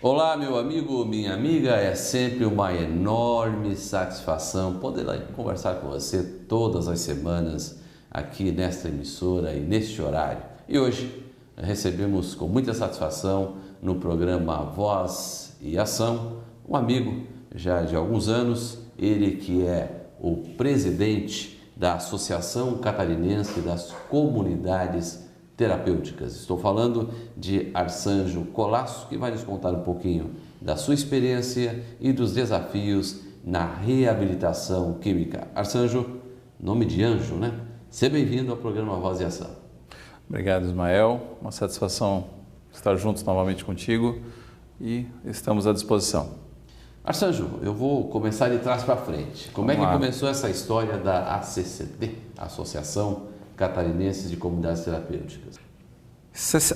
Olá, meu amigo, minha amiga, é sempre uma enorme satisfação poder conversar com você todas as semanas aqui nesta emissora e neste horário. E hoje recebemos com muita satisfação no programa Voz e Ação um amigo já de alguns anos, ele que é o presidente da Associação Catarinense das Comunidades Terapêuticas. Estou falando de Arsanjo Colasso, que vai nos contar um pouquinho da sua experiência e dos desafios na reabilitação química. Arsanjo, nome de anjo, né? Seja bem-vindo ao programa Voz e Ação. Obrigado, Ismael. Uma satisfação estar juntos novamente contigo e estamos à disposição. Arsanjo, eu vou começar de trás para frente. Como é que começou essa história da ACCT, Associação Catarinense de Comunidades Terapêuticas?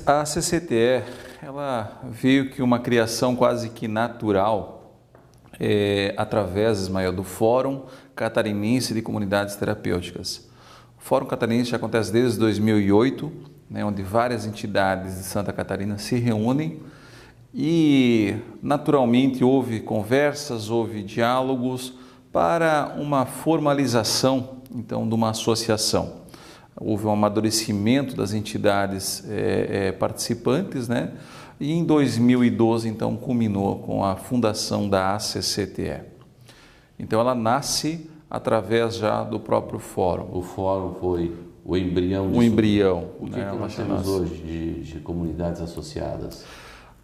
A CCTE, ela veio que uma criação quase que natural através, Ismael, do Fórum Catarinense de Comunidades Terapêuticas. O Fórum Catarinense já acontece desde 2008, onde várias entidades de Santa Catarina se reúnem e naturalmente houve conversas, houve diálogos para uma formalização então de uma associação. Houve um amadurecimento das entidades participantes, E em 2012, então, culminou com a fundação da ACCTE. Então, ela nasce através já do próprio fórum. O fórum foi o embrião disso. O embrião. O que nós temos hoje de comunidades associadas?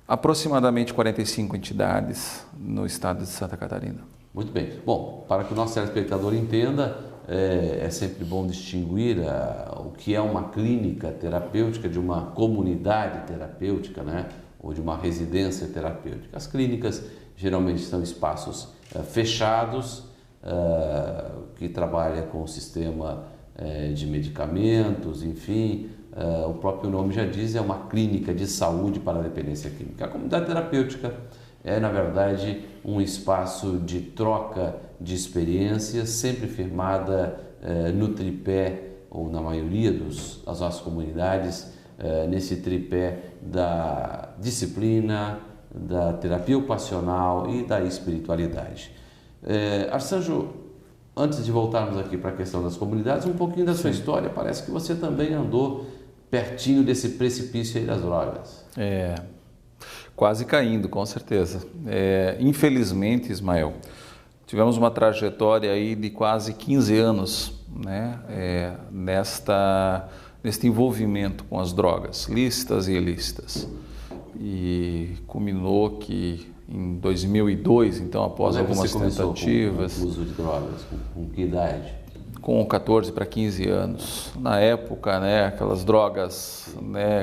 Aproximadamente 45 entidades no estado de Santa Catarina. Muito bem. Bom, para que o nosso telespectador entenda, é sempre bom distinguir o que é uma clínica terapêutica de uma comunidade terapêutica, ou de uma residência terapêutica. As clínicas geralmente são espaços fechados, que trabalham com o sistema de medicamentos, enfim, o próprio nome já diz, é uma clínica de saúde para a dependência química. A comunidade terapêutica é, na verdade, um espaço de troca de experiências, sempre firmada no tripé, ou na maioria das nossas comunidades, nesse tripé da disciplina, da terapia ocupacional e da espiritualidade. Arsanjo, antes de voltarmos aqui para a questão das comunidades, um pouquinho da sua história, parece que você também andou pertinho desse precipício aí das drogas. Quase caindo, com certeza. Infelizmente, Ismael, tivemos uma trajetória aí de quase 15 anos, neste envolvimento com as drogas, lícitas e ilícitas. E culminou que em 2002, então, após algumas tentativas... Com o uso de drogas? Com que idade? Com 14 para 15 anos. Na época, aquelas drogas,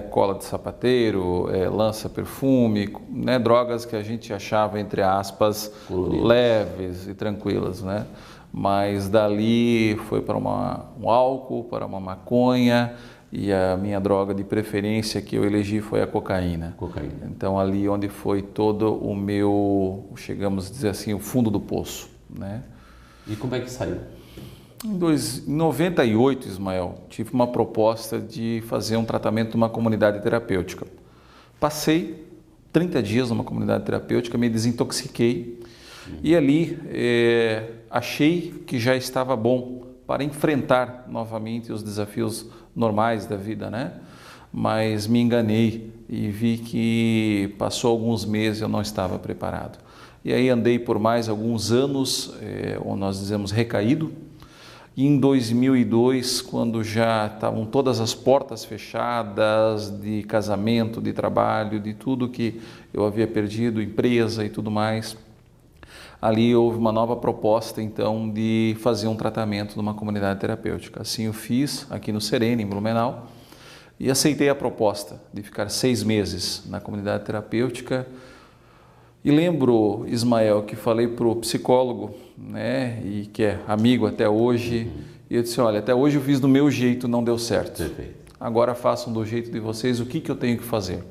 cola de sapateiro, lança-perfume, drogas que a gente achava, entre aspas, leves e tranquilas, Mas dali foi para um álcool, para uma maconha, e a minha droga de preferência que eu elegi foi a cocaína. Então ali onde foi todo o meu, chegamos a dizer assim, o fundo do poço, E como é que saiu? Em 98, Ismael, tive uma proposta de fazer um tratamento numa comunidade terapêutica. Passei 30 dias numa comunidade terapêutica, me desintoxiquei e ali achei que já estava bom para enfrentar novamente os desafios normais da vida, Mas me enganei e vi que passou alguns meses e eu não estava preparado. E aí andei por mais alguns anos, ou nós dizemos recaído. E em 2002, quando já estavam todas as portas fechadas de casamento, de trabalho, de tudo que eu havia perdido, empresa e tudo mais, ali houve uma nova proposta, então, de fazer um tratamento numa comunidade terapêutica. Assim eu fiz aqui no Serene, em Blumenau, e aceitei a proposta de ficar 6 meses na comunidade terapêutica. E lembro, Ismael, que falei para o psicólogo, e que é amigo até hoje, e eu disse, olha, até hoje eu fiz do meu jeito, não deu certo. Perfeito. Agora façam do jeito de vocês, o que eu tenho que fazer?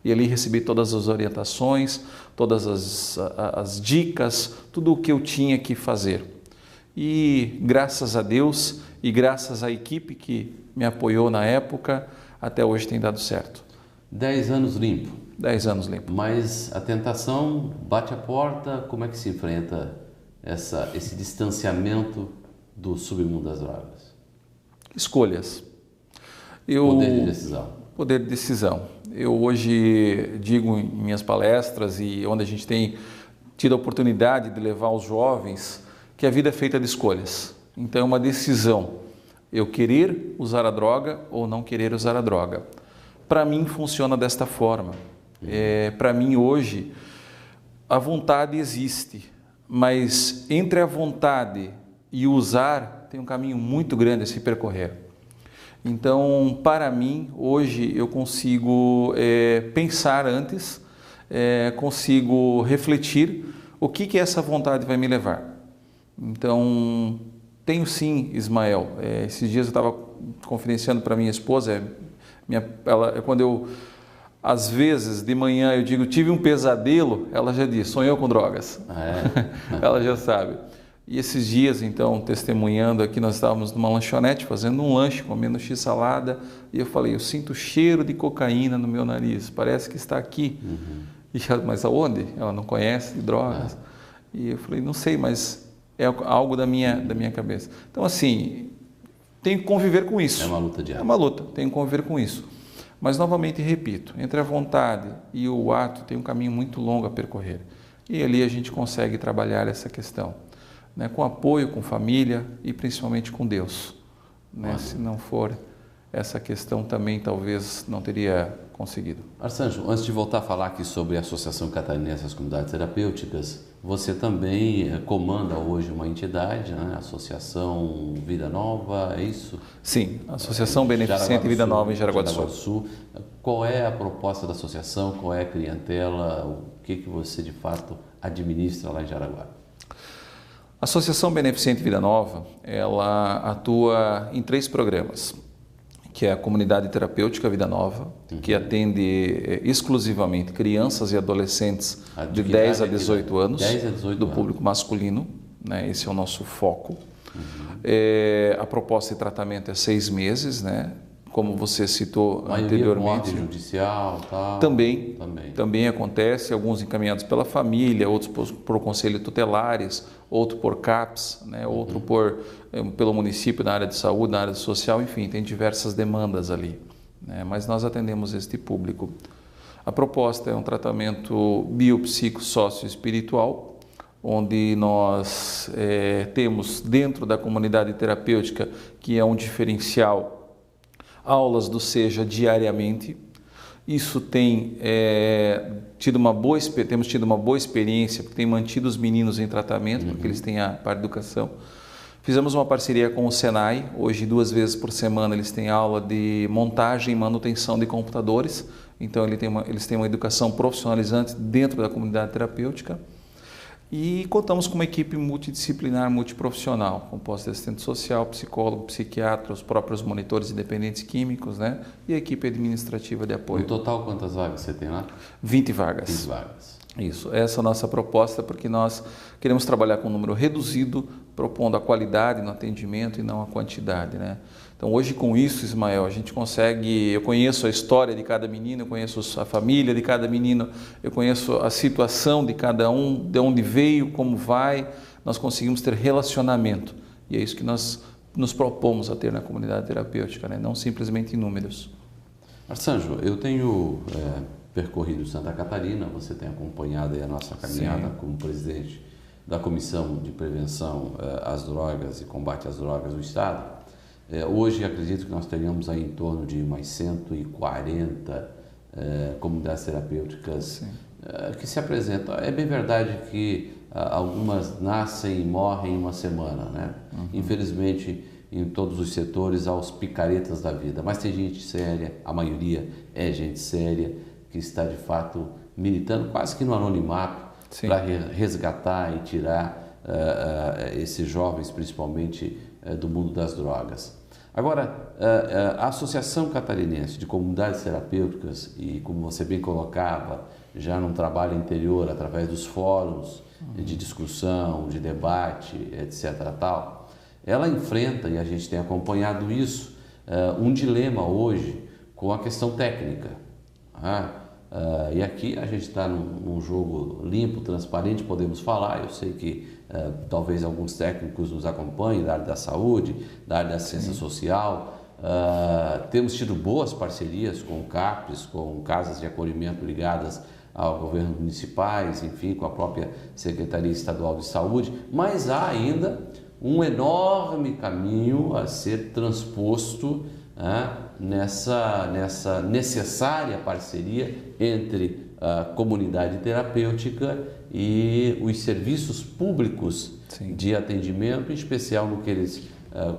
E ali recebi todas as orientações, todas as dicas, tudo o que eu tinha que fazer. E graças a Deus e graças à equipe que me apoiou na época, até hoje tem dado certo. 10 anos limpo. 10 anos limpo. Mas a tentação bate a porta, como é que se enfrenta esse distanciamento do submundo das drogas? Escolhas. Poder de decisão. Poder de decisão. Eu hoje digo em minhas palestras e onde a gente tem tido a oportunidade de levar os jovens que a vida é feita de escolhas. Então é uma decisão, eu querer usar a droga ou não querer usar a droga. Para mim funciona desta forma. Para mim hoje a vontade existe, mas entre a vontade e usar tem um caminho muito grande a se percorrer. Então, para mim, hoje eu consigo pensar antes, consigo refletir o que essa vontade vai me levar. Então, tenho sim, Ismael. Esses dias eu estava confidenciando para minha esposa, quando eu, às vezes, de manhã eu digo, tive um pesadelo, ela já diz, sonhou com drogas. Ela já sabe. E esses dias, então, testemunhando aqui, nós estávamos numa lanchonete, fazendo um lanche, comendo x-salada, e eu falei, eu sinto cheiro de cocaína no meu nariz, parece que está aqui. E ela, mas aonde? Ela não conhece de drogas. E eu falei, não sei, mas é algo da minha cabeça. Então, assim, tenho que conviver com isso. É uma luta diária. É uma luta, tenho que conviver com isso. Mas, novamente, repito, entre a vontade e o ato tem um caminho muito longo a percorrer. E ali a gente consegue trabalhar essa questão. Com apoio, com família e principalmente com Deus. Se não for essa questão também talvez não teria conseguido. Archanjo, antes de voltar a falar aqui sobre a Associação Catarinense das Comunidades Terapêuticas, você também comanda hoje uma entidade, a Associação Vida Nova, é isso? Sim, a Associação Beneficente Vida Nova em Jaraguá do Sul. Qual é a proposta da associação, qual é a clientela, o que você de fato administra lá em Jaraguá? A Associação Beneficente Vida Nova, ela atua em 3 programas, que é a Comunidade Terapêutica Vida Nova, que atende exclusivamente crianças e adolescentes de 10 a 18 anos, do público masculino, esse é o nosso foco. A proposta de tratamento é 6 meses, como você citou anteriormente. Com judicial, tal. Também acontece, alguns encaminhados pela família, outros por conselho tutelares, outro por CAPS, outro pelo município na área de saúde, na área social, enfim, tem diversas demandas ali. Mas nós atendemos este público. A proposta é um tratamento biopsico-sócio-espiritual, onde nós temos dentro da comunidade terapêutica, que é um diferencial, aulas do SEJA diariamente. Isso tem temos tido uma boa experiência, porque tem mantido os meninos em tratamento, porque eles têm a parte de educação. Fizemos uma parceria com o Senai, hoje 2 vezes por semana eles têm aula de montagem e manutenção de computadores, então eles têm uma educação profissionalizante dentro da comunidade terapêutica. E contamos com uma equipe multidisciplinar, multiprofissional, composta de assistente social, psicólogo, psiquiatra, os próprios monitores independentes químicos, e a equipe administrativa de apoio. No total, quantas vagas você tem lá? 20 vagas. 20 vagas. Isso, essa é a nossa proposta, porque nós queremos trabalhar com um número reduzido, propondo a qualidade no atendimento e não a quantidade, Então, hoje com isso, Ismael, a gente consegue, eu conheço a história de cada menino, eu conheço a família de cada menino, eu conheço a situação de cada um, de onde veio, como vai, nós conseguimos ter relacionamento. E é isso que nós nos propomos a ter na comunidade terapêutica, não simplesmente em números. Archanjo, eu tenho percorrido Santa Catarina, você tem acompanhado aí a nossa caminhada como presidente da Comissão de Prevenção às Drogas e Combate às Drogas do Estado. Hoje acredito que nós teríamos aí em torno de mais 140 comunidades terapêuticas que se apresentam. É bem verdade que algumas nascem e morrem em uma semana, Infelizmente, em todos os setores há os picaretas da vida, mas tem gente séria, a maioria é gente séria, que está de fato militando quase que no anonimato para resgatar e tirar esses jovens, principalmente do mundo das drogas. Agora, a Associação Catarinense de Comunidades Terapêuticas, e como você bem colocava, já num trabalho interior, através dos fóruns de discussão, de debate, etc. tal, ela enfrenta, e a gente tem acompanhado isso, um dilema hoje com a questão técnica. E aqui a gente está num jogo limpo, transparente, podemos falar. Eu sei que talvez alguns técnicos nos acompanhem da área da saúde, da área da assistência social. Temos tido boas parcerias com o CAPES, com casas de acolhimento ligadas ao governo municipais, enfim, com a própria Secretaria Estadual de Saúde, mas há ainda um enorme caminho a ser transposto nessa necessária parceria entre a comunidade terapêutica e os serviços públicos de atendimento, em especial no que eles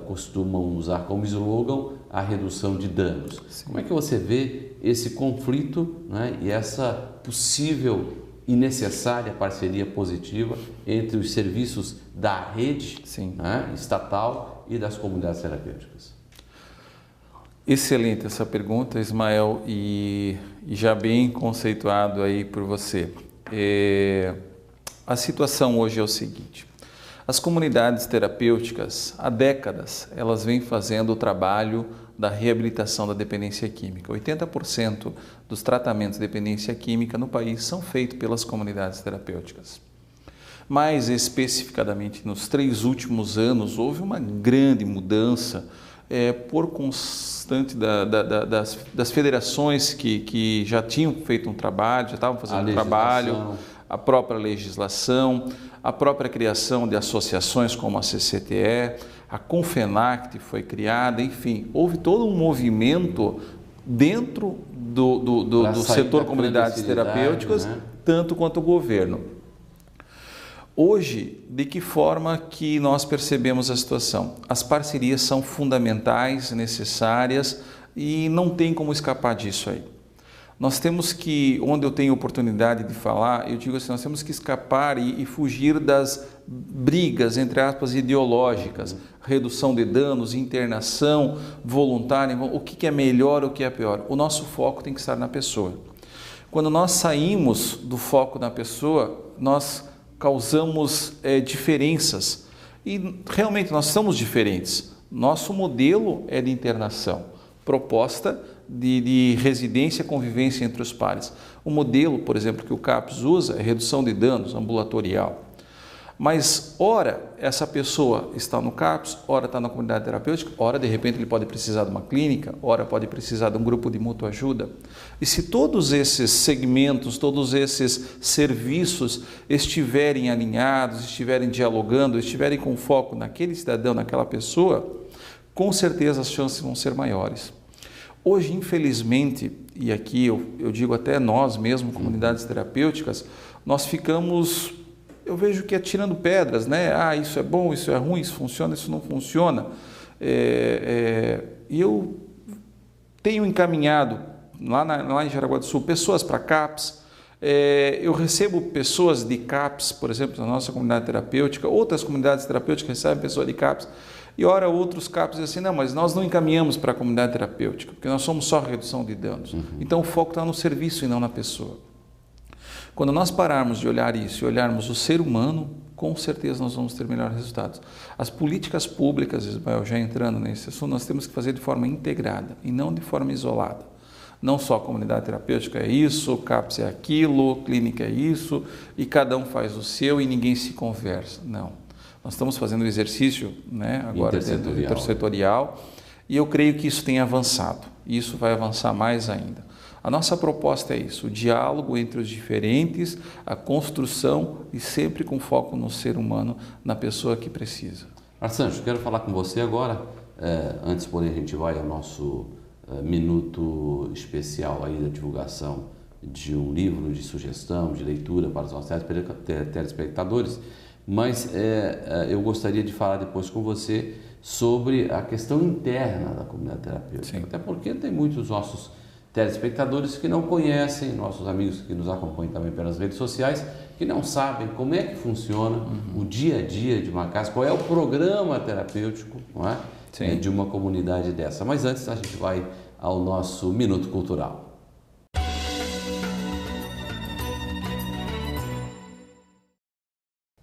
costumam usar como slogan, a redução de danos. Sim. Como é que você vê esse conflito, né, e essa possível e necessária parceria positiva entre os serviços da rede, né, estatal e das comunidades terapêuticas? Excelente essa pergunta, Ismael, e já bem conceituado aí por você. A situação hoje é o seguinte: as comunidades terapêuticas, há décadas, elas vêm fazendo o trabalho da reabilitação da dependência química. 80% dos tratamentos de dependência química no país são feitos pelas comunidades terapêuticas. Mais especificadamente, nos 3 últimos anos, houve uma grande mudança por constante das federações que já tinham feito um trabalho, já estavam fazendo um trabalho, a própria legislação, a própria criação de associações como a CCTE, a Confenact foi criada, enfim, houve todo um movimento dentro do setor comunidades terapêuticas, né, tanto quanto o governo. Hoje, de que forma que nós percebemos a situação? As parcerias são fundamentais, necessárias e não tem como escapar disso aí. Nós temos que, onde eu tenho oportunidade de falar, eu digo assim, nós temos que escapar e fugir das brigas, entre aspas, ideológicas, redução de danos, internação voluntária, o que é melhor, o que é pior. O nosso foco tem que estar na pessoa. Quando nós saímos do foco na pessoa, nós causamos diferenças e realmente nós somos diferentes. Nosso modelo é de internação, proposta de residência e convivência entre os pares. O modelo, por exemplo, que o CAPES usa é redução de danos ambulatorial. Mas, ora, essa pessoa está no CAPES, ora está na comunidade terapêutica, ora, de repente, ele pode precisar de uma clínica, ora pode precisar de um grupo de mútua ajuda. E se todos esses segmentos, todos esses serviços estiverem alinhados, estiverem dialogando, estiverem com foco naquele cidadão, naquela pessoa, com certeza as chances vão ser maiores. Hoje, infelizmente, e aqui eu digo até nós mesmos, comunidades terapêuticas, nós ficamos, eu vejo que atirando pedras, né? Isso é bom, isso é ruim, isso funciona, isso não funciona. E eu tenho encaminhado, lá em Jaraguá do Sul, pessoas para CAPES. Eu recebo pessoas de CAPES, por exemplo, na nossa comunidade terapêutica, outras comunidades terapêuticas recebem pessoas de CAPES. E ora, outros CAPES dizem assim, não, mas nós não encaminhamos para a comunidade terapêutica, porque nós somos só redução de danos. Então, o foco está no serviço e não na pessoa. Quando nós pararmos de olhar isso e olharmos o ser humano, com certeza nós vamos ter melhores resultados. As políticas públicas, Ismael, já entrando nesse assunto, nós temos que fazer de forma integrada e não de forma isolada. Não só a comunidade terapêutica é isso, o CAPES é aquilo, clínica é isso, e cada um faz o seu e ninguém se conversa. Não. Nós estamos fazendo o exercício, né, agora intersetorial, e eu creio que isso tem avançado, e isso vai avançar mais ainda. A nossa proposta é isso, o diálogo entre os diferentes, a construção e sempre com foco no ser humano, na pessoa que precisa. Arsanjo, quero falar com você agora, antes porém a gente vai ao nosso minuto especial aí da divulgação de um livro de sugestão, de leitura para os nossos telespectadores, mas eu gostaria de falar depois com você sobre a questão interna da comunidade terapêutica. Sim. Até porque tem muitos nossos telespectadores que não conhecem, nossos amigos que nos acompanham também pelas redes sociais, que não sabem como é que funciona o dia a dia de uma casa, qual é o programa terapêutico, não é? De uma comunidade dessa. Mas antes a gente vai ao nosso Minuto Cultural.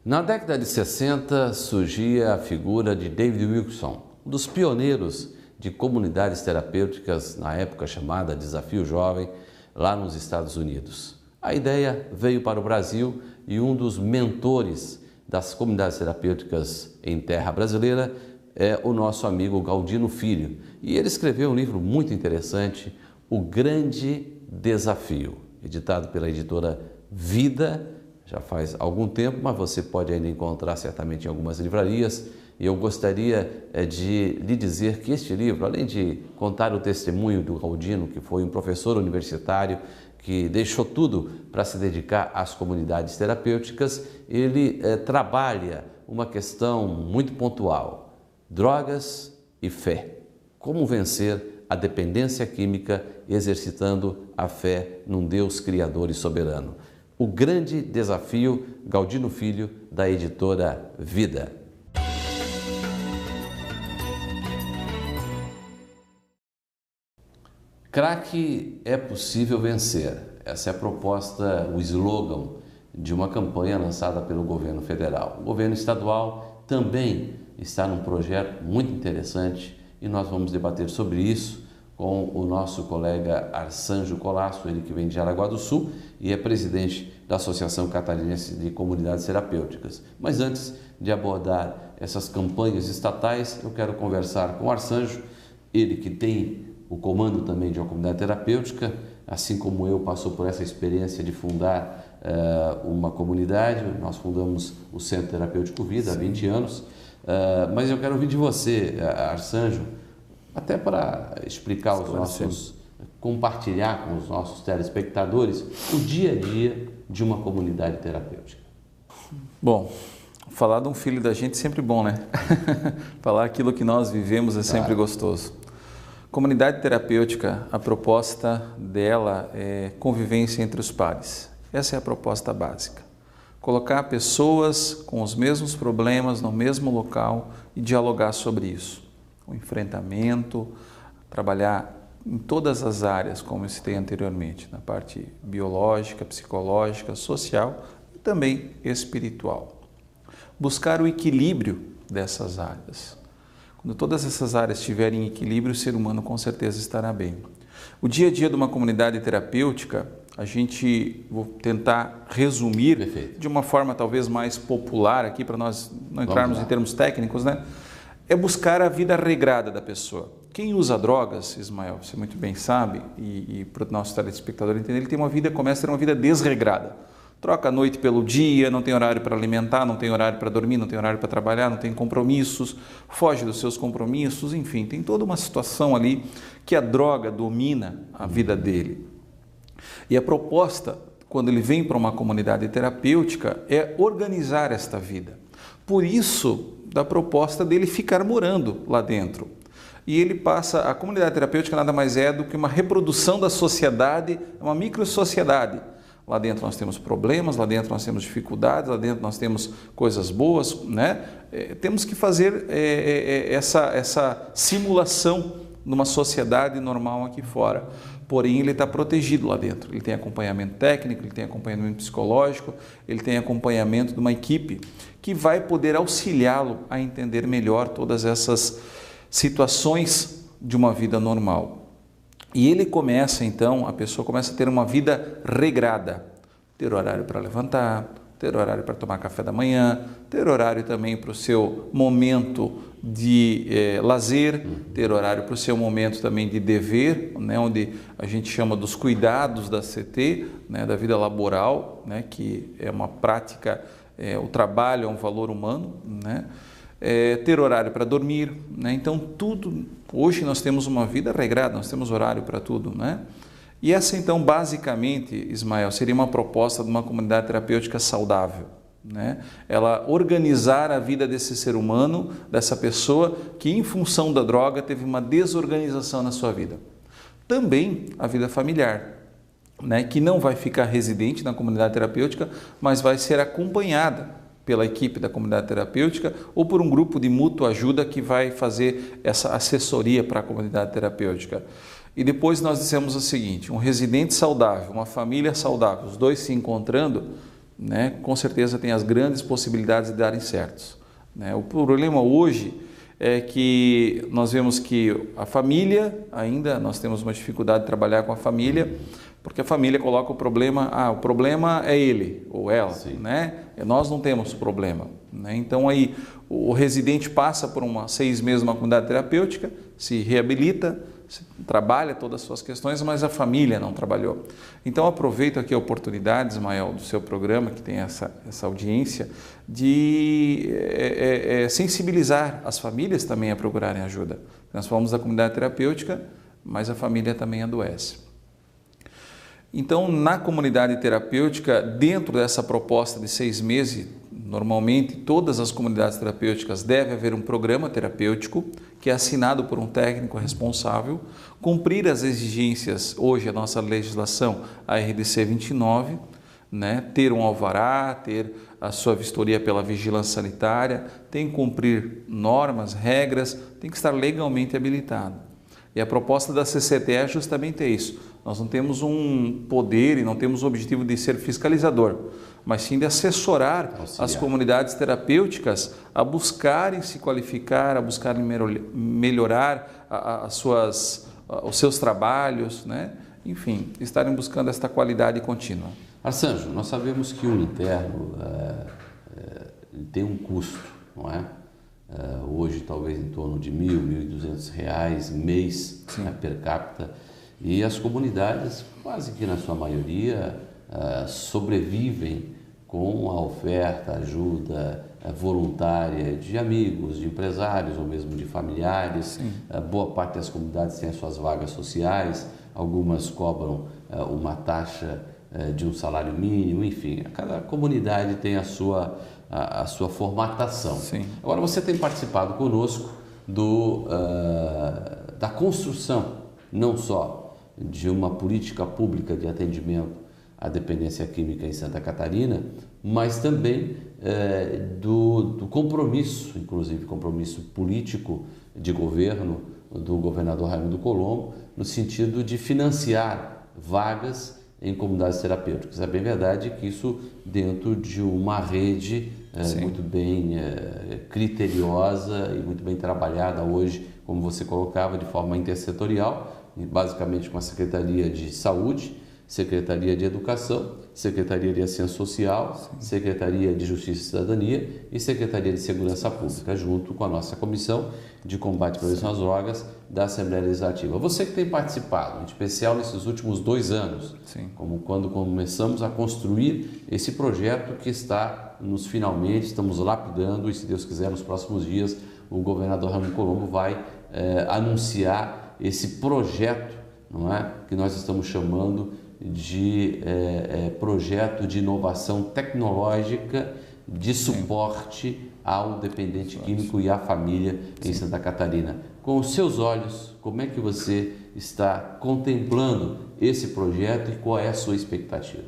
Na década de 60 surgia a figura de David Wilkerson, um dos pioneiros de comunidades terapêuticas, na época chamada Desafio Jovem, lá nos Estados Unidos. A ideia veio para o Brasil e um dos mentores das comunidades terapêuticas em terra brasileira é o nosso amigo Galdino Filho. E ele escreveu um livro muito interessante, O Grande Desafio, editado pela editora Vida, já faz algum tempo, mas você pode ainda encontrar certamente em algumas livrarias. E eu gostaria de lhe dizer que este livro, além de contar o testemunho do Galdino, que foi um professor universitário, que deixou tudo para se dedicar às comunidades terapêuticas, ele trabalha uma questão muito pontual: drogas e fé. Como vencer a dependência química exercitando a fé num Deus criador e soberano. O Grande Desafio, Galdino Filho, da editora Vida. Crack é possível vencer. Essa é a proposta, o slogan de uma campanha lançada pelo governo federal. O governo estadual também está num projeto muito interessante e nós vamos debater sobre isso com o nosso colega Arsanjo Colasso, ele que vem de Jaraguá do Sul e é presidente da Associação Catarinense de Comunidades Terapêuticas. Mas antes de abordar essas campanhas estatais, eu quero conversar com o Arsanjo, ele que tem o comando também de uma comunidade terapêutica, assim como eu, passou por essa experiência de fundar uma comunidade. Nós fundamos o Centro Terapêutico Vida há 20 anos, mas eu quero ouvir de você, Arsanjo, até para explicar os nossos, compartilhar com os nossos telespectadores o dia a dia de uma comunidade terapêutica. Bom, falar de um filho da gente é sempre bom, né? Falar aquilo que nós vivemos é sempre gostoso. Comunidade terapêutica, a proposta dela é convivência entre os pares. Essa é a proposta básica. Colocar pessoas com os mesmos problemas no mesmo local e dialogar sobre isso. O enfrentamento, trabalhar em todas as áreas, como eu citei anteriormente, na parte biológica, psicológica, social e também espiritual. Buscar o equilíbrio dessas áreas. Quando todas essas áreas estiverem em equilíbrio, o ser humano com certeza estará bem. O dia a dia de uma comunidade terapêutica, vou tentar resumir de uma forma talvez mais popular aqui, para nós não entrarmos em termos técnicos, né? É buscar a vida regrada da pessoa. Quem usa drogas, Ismael, você muito bem sabe, e para o nosso telespectador entender, ele tem uma vida, começa a ter uma vida desregrada. Troca a noite pelo dia, não tem horário para alimentar, não tem horário para dormir, não tem horário para trabalhar, não tem compromissos, foge dos seus compromissos, enfim, tem toda uma situação ali que a droga domina a vida dele. E a proposta, quando ele vem para uma comunidade terapêutica, é organizar esta vida. Por isso, da proposta dele ficar morando lá dentro. E ele passa, a comunidade terapêutica nada mais é do que uma reprodução da sociedade, uma micro-sociedade. Lá dentro nós temos problemas, lá dentro nós temos dificuldades, lá dentro nós temos coisas boas, né? Temos que fazer essa simulação numa sociedade normal aqui fora. Porém, ele está protegido lá dentro. Ele tem acompanhamento técnico, ele tem acompanhamento psicológico, ele tem acompanhamento de uma equipe que vai poder auxiliá-lo a entender melhor todas essas situações de uma vida normal. E ele começa, então, a pessoa começa a ter uma vida regrada. Ter horário para levantar, ter horário para tomar café da manhã, ter horário também para o seu momento de lazer, ter horário para o seu momento também de dever, né, onde a gente chama dos cuidados da CT, né, da vida laboral, né, que é uma prática, o trabalho é um valor humano, né, ter horário para dormir, né, então tudo, hoje nós temos uma vida regrada, nós temos horário para tudo, né? E essa então basicamente, Ismael, seria uma proposta de uma comunidade terapêutica saudável, né? Ela organizar a vida desse ser humano, dessa pessoa que em função da droga teve uma desorganização na sua vida. Também a vida familiar, né? Que não vai ficar residente na comunidade terapêutica, mas vai ser acompanhada pela equipe da comunidade terapêutica ou por um grupo de mútua ajuda que vai fazer essa assessoria para a comunidade terapêutica. E depois nós dissemos o seguinte, um residente saudável, uma família saudável, os dois se encontrando, né, com certeza tem as grandes possibilidades de darem certos, né? O problema hoje é que nós vemos que a família, ainda nós temos uma dificuldade de trabalhar com a família, Porque a família coloca o problema, o problema é ele ou ela, né? Nós não temos problema, né? Então aí o residente passa por 6 meses numa comunidade terapêutica, se reabilita, trabalha todas as suas questões, mas a família não trabalhou. Então aproveito aqui a oportunidade, Ismael, do seu programa, que tem essa audiência, de sensibilizar as famílias também a procurarem ajuda. Nós falamos da comunidade terapêutica, mas a família também adoece. Então, na comunidade terapêutica, dentro dessa proposta de 6 meses, normalmente todas as comunidades terapêuticas devem haver um programa terapêutico que é assinado por um técnico responsável, cumprir as exigências, hoje a nossa legislação, a RDC 29, né? Ter um alvará, ter a sua vistoria pela vigilância sanitária, tem que cumprir normas, regras, tem que estar legalmente habilitado. E a proposta da CCT é justamente isso. Nós não temos um poder e não temos o objetivo de ser fiscalizador, mas sim de assessorar as comunidades terapêuticas a buscarem se qualificar, a buscarem melhorar os seus trabalhos, né? Enfim, estarem buscando esta qualidade contínua. Arcanjo, nós sabemos que o interno tem um custo, não é? Hoje talvez em torno de R$ 1.000, R$ 1.200 mês, né, per capita, e as comunidades, quase que na sua maioria, sobrevivem com a oferta, ajuda voluntária de amigos, de empresários ou mesmo de familiares. Boa parte das comunidades tem as suas vagas sociais, algumas cobram uma taxa de um salário mínimo, enfim, cada comunidade tem a sua formatação. Agora, você tem participado conosco da construção, não só de uma política pública de atendimento à dependência química em Santa Catarina, mas também do compromisso, inclusive compromisso político de governo do governador Raimundo Colombo, no sentido de financiar vagas em comunidades terapêuticas. É bem verdade que isso dentro de uma rede muito bem criteriosa e muito bem trabalhada hoje, como você colocava, de forma intersetorial, basicamente com a Secretaria de Saúde, Secretaria de Educação, Secretaria de Assistência Social, Secretaria de Justiça e Cidadania e Secretaria de Segurança Pública, junto com a nossa Comissão de Combate à Prevenção às Drogas da Assembleia Legislativa. Você que tem participado, em especial nesses últimos 2 anos, como quando começamos a construir esse projeto que está nos finalmente, estamos lapidando e, se Deus quiser, nos próximos dias, o governador Raimundo Colombo vai anunciar esse projeto, não é? Que nós estamos chamando de projeto de inovação tecnológica de suporte ao dependente químico e à família em Santa Catarina. Com os seus olhos, como é que você está contemplando esse projeto e qual é a sua expectativa?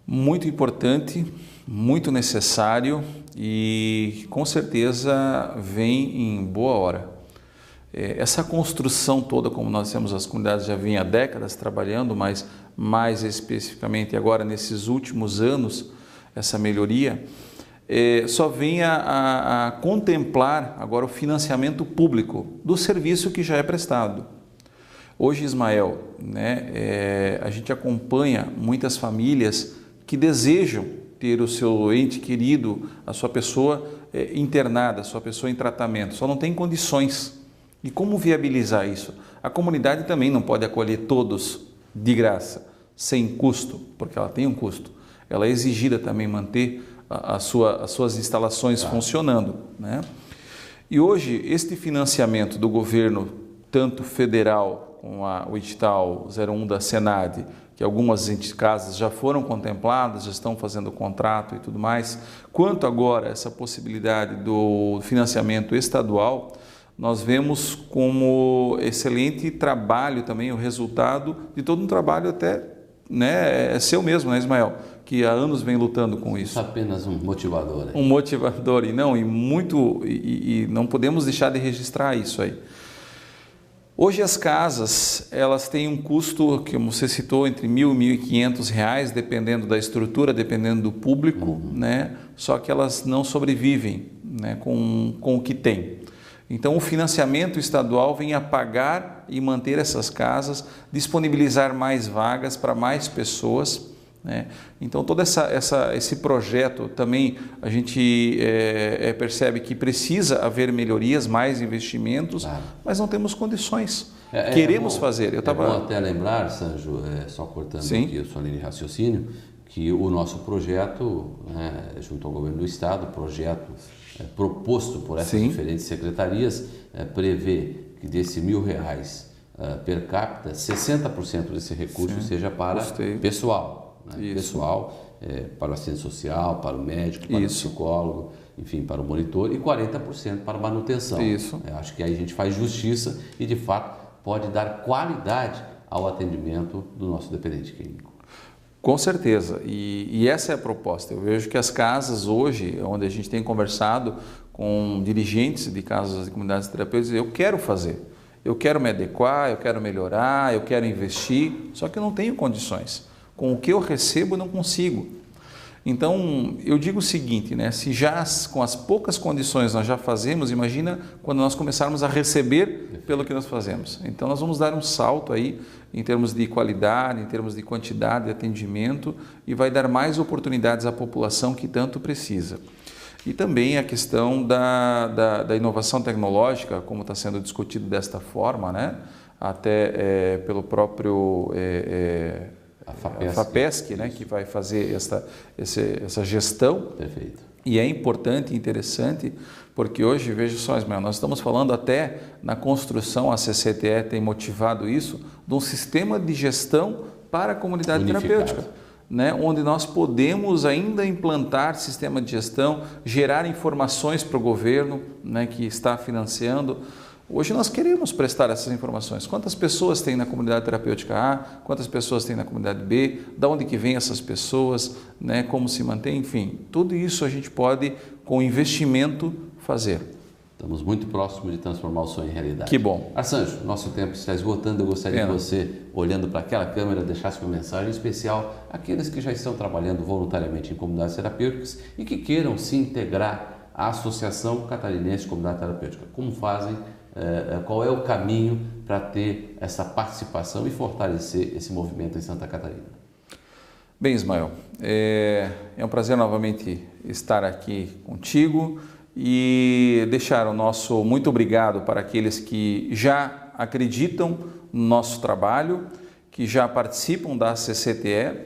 Muito importante, muito necessário e com certeza vem em boa hora. Essa construção toda, como nós temos, as comunidades já vinham há décadas trabalhando, mas mais especificamente agora nesses últimos anos, essa melhoria, só vem a contemplar agora o financiamento público do serviço que já é prestado. Hoje, Ismael, né, a gente acompanha muitas famílias que desejam ter o seu ente querido, a sua pessoa internada, a sua pessoa em tratamento, só não tem condições. E como viabilizar isso? A comunidade também não pode acolher todos de graça, sem custo, porque ela tem um custo. Ela é exigida também manter as suas instalações funcionando, né? E hoje, este financiamento do governo, tanto federal, com o edital 01 da Senad, que algumas casas já foram contempladas, já estão fazendo contrato e tudo mais, quanto agora essa possibilidade do financiamento estadual, nós vemos como excelente trabalho também o resultado de todo um trabalho até seu mesmo, né, Ismael? Que há anos vem lutando com isso. Apenas um motivador. Né? Um motivador e não podemos deixar de registrar isso aí. Hoje as casas, elas têm um custo, que você citou, entre R$1.000 e R$1.500, dependendo da estrutura, dependendo do público, né? Só que elas não sobrevivem, né, com o que tem. Então, o financiamento estadual vem a pagar e manter essas casas, disponibilizar mais vagas para mais pessoas, né? Então, todo esse projeto também a gente percebe que precisa haver melhorias, mais investimentos, claro, mas não temos condições. Queremos fazer. É bom até lembrar, Sanjo, só cortando aqui a sua linha de raciocínio, que o nosso projeto, né, junto ao governo do estado, projeto proposto por essas diferentes secretarias, prevê que desse R$1.000 per capita, 60% desse recurso seja para pessoal, né? Pessoal, para o assistente social, para o médico, para o psicólogo, enfim, para o monitor, e 40% para manutenção. Acho que aí a gente faz justiça e, de fato, pode dar qualidade ao atendimento do nosso dependente químico. Com certeza, e essa é a proposta. Eu vejo que as casas hoje, onde a gente tem conversado com dirigentes de casas de comunidades terapêuticas, eu quero fazer, eu quero me adequar, eu quero melhorar, eu quero investir, só que eu não tenho condições. Com o que eu recebo, eu não consigo. Então, eu digo o seguinte, né? Se já com as poucas condições nós já fazemos, imagina quando nós começarmos a receber pelo que nós fazemos. Então, nós vamos dar um salto aí em termos de qualidade, em termos de quantidade de atendimento e vai dar mais oportunidades à população que tanto precisa. E também a questão da inovação tecnológica, como está sendo discutido desta forma, né? Até pelo próprio... a FAPESC, né, que vai fazer essa gestão. Perfeito. E é importante e interessante, porque hoje, veja só, Ismael, nós estamos falando até na construção, a CCTE tem motivado isso, de um sistema de gestão para a comunidade terapêutica, né, onde nós podemos ainda implantar sistema de gestão, gerar informações para o governo, né, que está financiando. Hoje nós queremos prestar essas informações. Quantas pessoas tem na comunidade terapêutica A, quantas pessoas tem na comunidade B, de onde que vêm essas pessoas, né, como se mantém, enfim. Tudo isso a gente pode, com investimento, fazer. Estamos muito próximos de transformar o sonho em realidade. Que bom. Arsanjo, nosso tempo está esgotando. Eu gostaria que você, olhando para aquela câmera, deixasse uma mensagem especial àqueles que já estão trabalhando voluntariamente em comunidades terapêuticas e que queiram se integrar à Associação Catarinense de Comunidade Terapêutica. Como fazem? Qual é o caminho para ter essa participação e fortalecer esse movimento em Santa Catarina? Bem, Ismael, é um prazer novamente estar aqui contigo e deixar o nosso muito obrigado para aqueles que já acreditam no nosso trabalho, que já participam da CCTE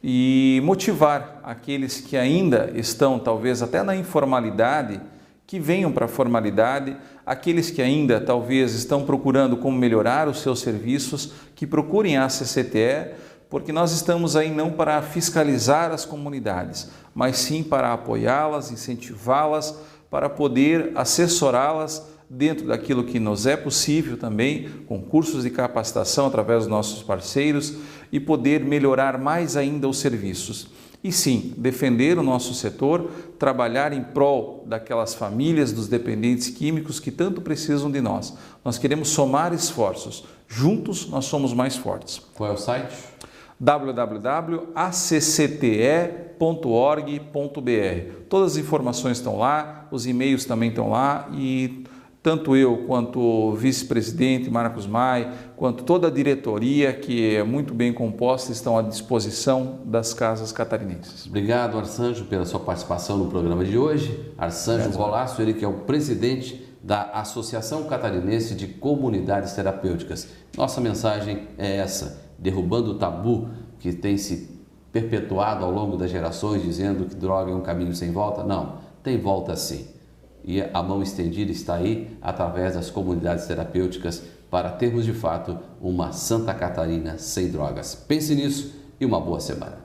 e motivar aqueles que ainda estão talvez até na informalidade, que venham para a formalidade, aqueles que ainda talvez estão procurando como melhorar os seus serviços, que procurem a CCTE, porque nós estamos aí não para fiscalizar as comunidades, mas sim para apoiá-las, incentivá-las, para poder assessorá-las dentro daquilo que nos é possível também, com cursos de capacitação através dos nossos parceiros e poder melhorar mais ainda os serviços. E sim, defender o nosso setor, trabalhar em prol daquelas famílias dos dependentes químicos que tanto precisam de nós. Nós queremos somar esforços. Juntos nós somos mais fortes. Qual é o site? www.accte.org.br. Todas as informações estão lá, os e-mails também estão lá e tanto eu quanto o vice-presidente Marcos Mai, quanto toda a diretoria, que é muito bem composta, estão à disposição das casas catarinenses. Obrigado, Arsanjo, pela sua participação no programa de hoje. Arsanjo Golasso, ele que é o presidente da Associação Catarinense de Comunidades Terapêuticas. Nossa mensagem é essa, derrubando o tabu que tem se perpetuado ao longo das gerações, dizendo que droga é um caminho sem volta. Não, tem volta sim. E a mão estendida está aí através das comunidades terapêuticas para termos de fato uma Santa Catarina sem drogas. Pense nisso e uma boa semana.